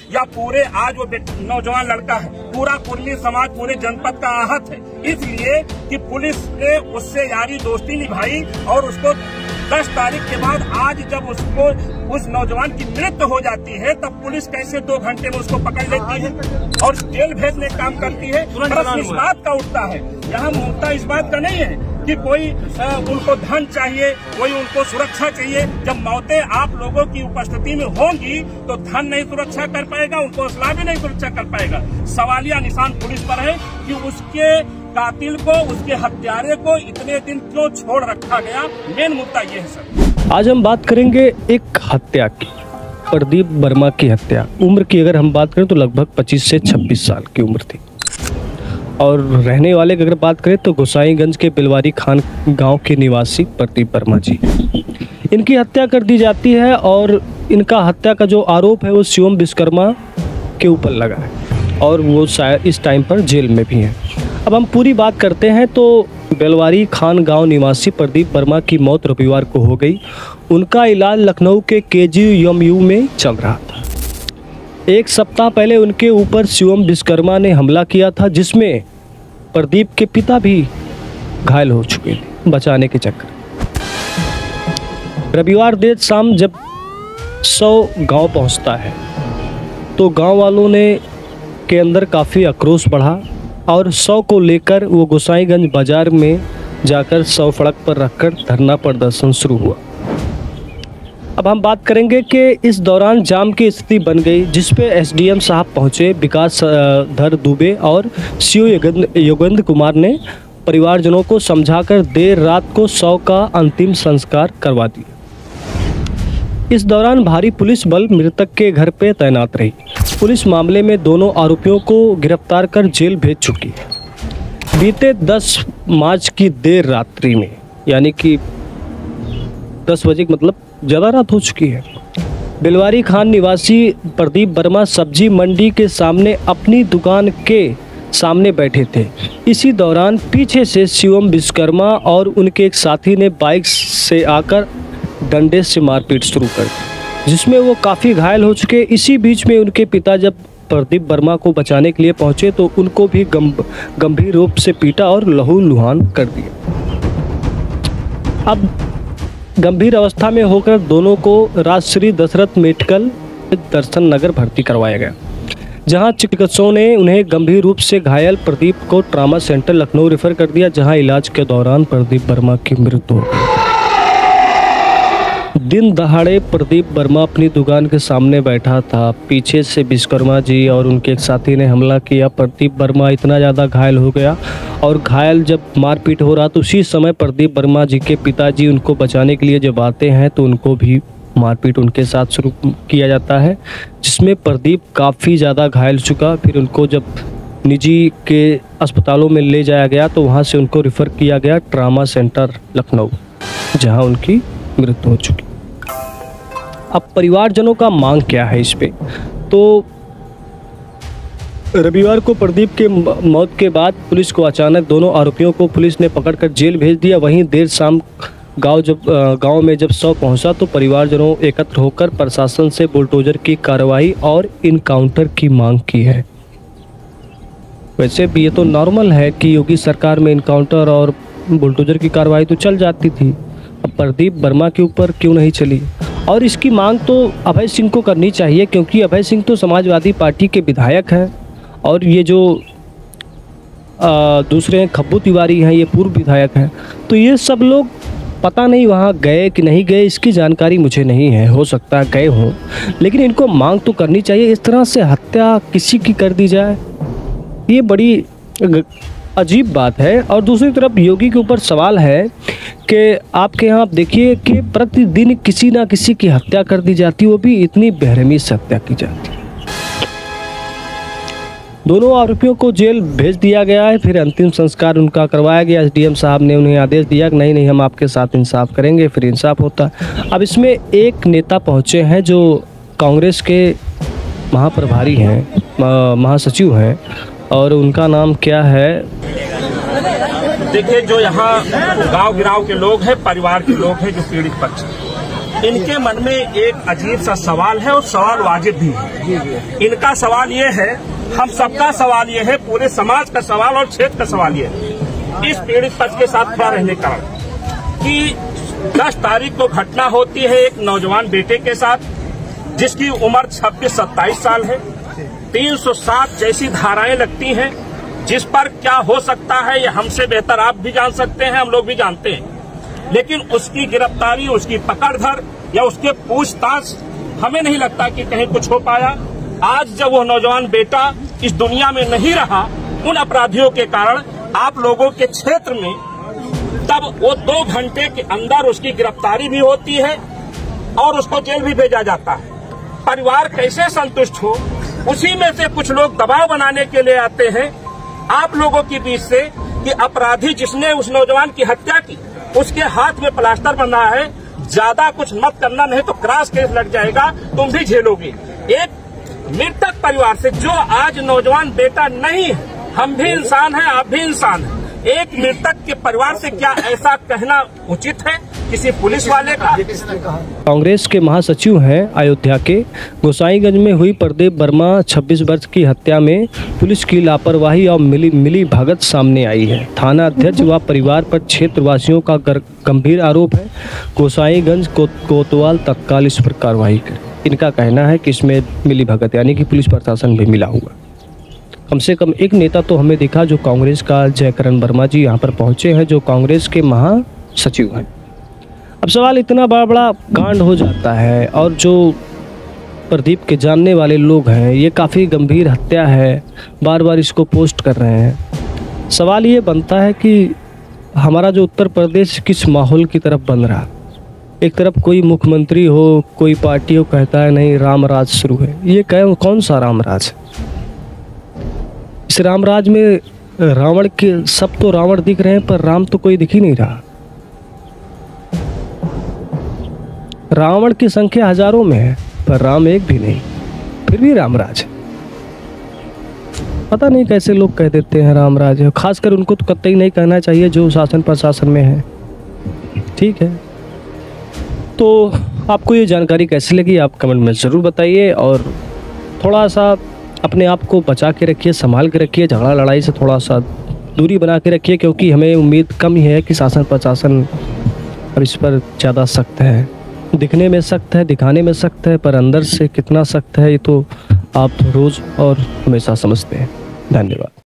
या पूरे आज वो नौजवान लड़का है, पूरा कुर्मी समाज पूरे जनपद का आहत है। इसलिए कि पुलिस ने उससे यारी दोस्ती निभाई और उसको 10 तारीख के बाद आज जब उसको उस नौजवान की मृत्यु हो जाती है तब पुलिस कैसे 2 घंटे में उसको पकड़ लेती है और जेल भेजने का काम करती है। प्रश्न इस बात का उठता है, यहाँ मुद्दा इस बात का नहीं है कि कोई उनको धन चाहिए, कोई उनको सुरक्षा चाहिए। जब मौतें आप लोगों की उपस्थिति में होंगी तो धन नहीं सुरक्षा कर पाएगा, उनको हौसला भी नहीं सुरक्षा कर पाएगा। सवालिया निशान पुलिस पर है कि उसके कातिल को, उसके हत्यारे को इतने दिन क्यों छोड़ रखा गया। मेन मुद्दा ये है सर। आज हम बात करेंगे एक हत्या की, प्रदीप वर्मा की हत्या। उम्र की अगर हम बात करें तो लगभग 25 से 26 साल की उम्र थी और रहने वाले की अगर बात करें तो गोसाईगंज के बिलवारी खान गांव के निवासी प्रदीप वर्मा जी। इनकी हत्या कर दी जाती है और इनका हत्या का जो आरोप है वो शिवम विश्वकर्मा के ऊपर लगा है और वो शायद इस टाइम पर जेल में भी हैं। अब हम पूरी बात करते हैं तो बेलवारी खान गांव निवासी प्रदीप वर्मा की मौत रविवार को हो गई। उनका इलाज लखनऊ के KGMU में चल रहा था। एक सप्ताह पहले उनके ऊपर शिवम विश्वकर्मा ने हमला किया था जिसमें प्रदीप के पिता भी घायल हो चुके थे बचाने के चक्कर। रविवार देर शाम जब 100 गांव पहुंचता है तो गांव वालों ने के अंदर काफ़ी आक्रोश बढ़ा और 100 को लेकर वो गोसाईगंज बाजार में जाकर 100 सड़क पर रखकर धरना प्रदर्शन शुरू हुआ। अब हम बात करेंगे कि इस दौरान जाम की स्थिति बन गई जिसपे SDM साहब पहुंचे। विकास धर दुबे और CO योगेंद्र कुमार ने परिवारजनों को समझाकर देर रात को 100 का अंतिम संस्कार करवा दिया। इस दौरान भारी पुलिस बल मृतक के घर पे तैनात रही। पुलिस मामले में दोनों आरोपियों को गिरफ्तार कर जेल भेज चुकी है। बीते 10 मार्च की देर रात्रि में, यानी कि 10 बजे, मतलब ज़्यादा रात हो चुकी है, बिलवारी खान निवासी प्रदीप वर्मा सब्जी मंडी के सामने अपनी दुकान के सामने बैठे थे। इसी दौरान पीछे से शिवम विश्वकर्मा और उनके एक साथी ने बाइक से आकर डंडे से मारपीट शुरू कर दी जिसमें वो काफ़ी घायल हो चुके। इसी बीच में उनके पिता जब प्रदीप वर्मा को बचाने के लिए पहुंचे तो उनको भी गंभीर रूप से पीटा और लहूलुहान कर दिया। अब गंभीर अवस्था में होकर दोनों को राजश्री दशरथ मेडिकल दर्शन नगर भर्ती करवाया गया, जहां चिकित्सकों ने उन्हें गंभीर रूप से घायल प्रदीप को ट्रामा सेंटर लखनऊ रेफर कर दिया, जहां इलाज के दौरान प्रदीप वर्मा की मृत्यु हो गई। दिन दहाड़े प्रदीप वर्मा अपनी दुकान के सामने बैठा था। पीछे से विश्वकर्मा जी और उनके एक साथी ने हमला किया। प्रदीप वर्मा इतना ज़्यादा घायल हो गया और घायल जब मारपीट हो रहा तो उसी समय प्रदीप वर्मा जी के पिताजी उनको बचाने के लिए जब आते हैं तो उनको भी मारपीट उनके साथ शुरू किया जाता है, जिसमें प्रदीप काफ़ी ज़्यादा घायल चुका। फिर उनको जब निजी के अस्पतालों में ले जाया गया तो वहाँ से उनको रेफ़र किया गया ट्रामा सेंटर लखनऊ, जहाँ उनकी मृत्यु हो चुकी। अब परिवारजनों का मांग क्या है इस पे? तो रविवार को प्रदीप के मौत के बाद पुलिस को अचानक दोनों आरोपियों को पुलिस ने पकड़कर जेल भेज दिया। वहीं देर शाम गांव में जब 100 पहुंचा तो परिवारजनों एकत्र होकर प्रशासन से बुलडोजर की कार्रवाई और इनकाउंटर की मांग की है। वैसे भी ये तो नॉर्मल है कि योगी सरकार में इनकाउंटर और बुलडोजर की कार्रवाई तो चल जाती थी, अब प्रदीप वर्मा के ऊपर क्यों नहीं चली? और इसकी मांग तो अभय सिंह को करनी चाहिए, क्योंकि अभय सिंह तो समाजवादी पार्टी के विधायक हैं और ये जो दूसरे हैं खब्बू तिवारी हैं, ये पूर्व विधायक हैं। तो ये सब लोग पता नहीं वहाँ गए कि नहीं गए, इसकी जानकारी मुझे नहीं है, हो सकता है गए हों, लेकिन इनको मांग तो करनी चाहिए। इस तरह से हत्या किसी की कर दी जाए, ये बड़ी अजीब बात है। और दूसरी तरफ योगी के ऊपर सवाल है कि आपके यहाँ आप देखिए कि प्रतिदिन किसी ना किसी की हत्या कर दी जाती है, वो भी इतनी बेरहमी से हत्या की जाती है। दोनों आरोपियों को जेल भेज दिया गया है, फिर अंतिम संस्कार उनका करवाया गया। SDM साहब ने उन्हें आदेश दिया कि नहीं हम आपके साथ इंसाफ करेंगे, फिर इंसाफ होता है। अब इसमें एक नेता पहुँचे हैं जो कांग्रेस के महाप्रभारी हैं, महासचिव हैं, और उनका नाम क्या है? देखिए, जो यहाँ गांव गिराव के लोग हैं, परिवार के लोग हैं जो पीड़ित पक्ष हैं, इनके मन में एक अजीब सा सवाल है और सवाल वाजिब भी है। इनका सवाल ये है, हम सबका सवाल ये है, पूरे समाज का सवाल और क्षेत्र का सवाल ये है, इस पीड़ित पक्ष के साथ खड़ा रहने का कि 10 तारीख को घटना होती है एक नौजवान बेटे के साथ, जिसकी उम्र 26-27 साल है। 307 जैसी धाराएं लगती हैं, जिस पर क्या हो सकता है ये हमसे बेहतर आप भी जान सकते हैं, हम लोग भी जानते हैं। लेकिन उसकी गिरफ्तारी, उसकी पकड़-धर या उसके पूछताछ हमें नहीं लगता कि कहीं कुछ हो पाया। आज जब वो नौजवान बेटा इस दुनिया में नहीं रहा उन अपराधियों के कारण आप लोगों के क्षेत्र में, तब वो 2 घंटे के अंदर उसकी गिरफ्तारी भी होती है और उसको जेल भी भेजा जाता है। परिवार कैसे संतुष्ट हो, उसी में से कुछ लोग दबाव बनाने के लिए आते हैं आप लोगों के बीच से कि अपराधी जिसने उस नौजवान की हत्या की उसके हाथ में प्लास्टर बंधा है, ज्यादा कुछ मत करना नहीं तो क्रॉस केस लग जाएगा, तुम भी झेलोगे। एक मृतक परिवार से, जो आज नौजवान बेटा नहीं है, हम भी इंसान हैं, आप भी इंसान हैं, एक मृतक के परिवार से क्या ऐसा कहना उचित है किसी पुलिस वाले का? कांग्रेस के महासचिव हैं अयोध्या के, गोसाईगंज में हुई प्रदीप वर्मा 26 वर्ष की हत्या में पुलिस की लापरवाही और मिली भगत सामने आई है। थाना अध्यक्ष व परिवार पर क्षेत्रवासियों का गंभीर आरोप है। गोसाईगंज कोतवाल तत्काल इस पर कार्रवाई करे। इनका कहना है कि इसमें मिली भगत यानी कि पुलिस प्रशासन भी मिला हुआ। कम से कम एक नेता तो हमें दिखा जो कांग्रेस का, जयकरण वर्मा जी यहाँ पर पहुँचे हैं, जो कांग्रेस के महासचिव हैं। अब सवाल इतना बड़ा कांड हो जाता है और जो प्रदीप के जानने वाले लोग हैं, ये काफ़ी गंभीर हत्या है, बार बार इसको पोस्ट कर रहे हैं। सवाल ये बनता है कि हमारा जो उत्तर प्रदेश किस माहौल की तरफ बन रहा। एक तरफ कोई मुख्यमंत्री हो, कोई पार्टी हो, कहता है नहीं राम राज शुरू है। ये कौन सा राम राज? इस राम राज में रावण के, सब तो रावण दिख रहे हैं पर राम तो कोई दिख ही नहीं रहा। रावण की संख्या हजारों में है पर राम एक भी नहीं, फिर भी रामराज। पता नहीं कैसे लोग कह देते हैं रामराज है। खासकर उनको तो कतई नहीं कहना चाहिए जो शासन प्रशासन में है। ठीक है, तो आपको ये जानकारी कैसी लगी आप कमेंट में ज़रूर बताइए और थोड़ा सा अपने आप को बचा के रखिए, संभाल के रखिए, झगड़ा लड़ाई से थोड़ा सा दूरी बना के रखिए, क्योंकि हमें उम्मीद कम ही है कि शासन प्रशासन अब इस पर ज़्यादा सख्त है। दिखने में सख्त है, दिखाने में सख्त है, पर अंदर से कितना सख्त है ये तो आप रोज़ और हमेशा समझते हैं। धन्यवाद।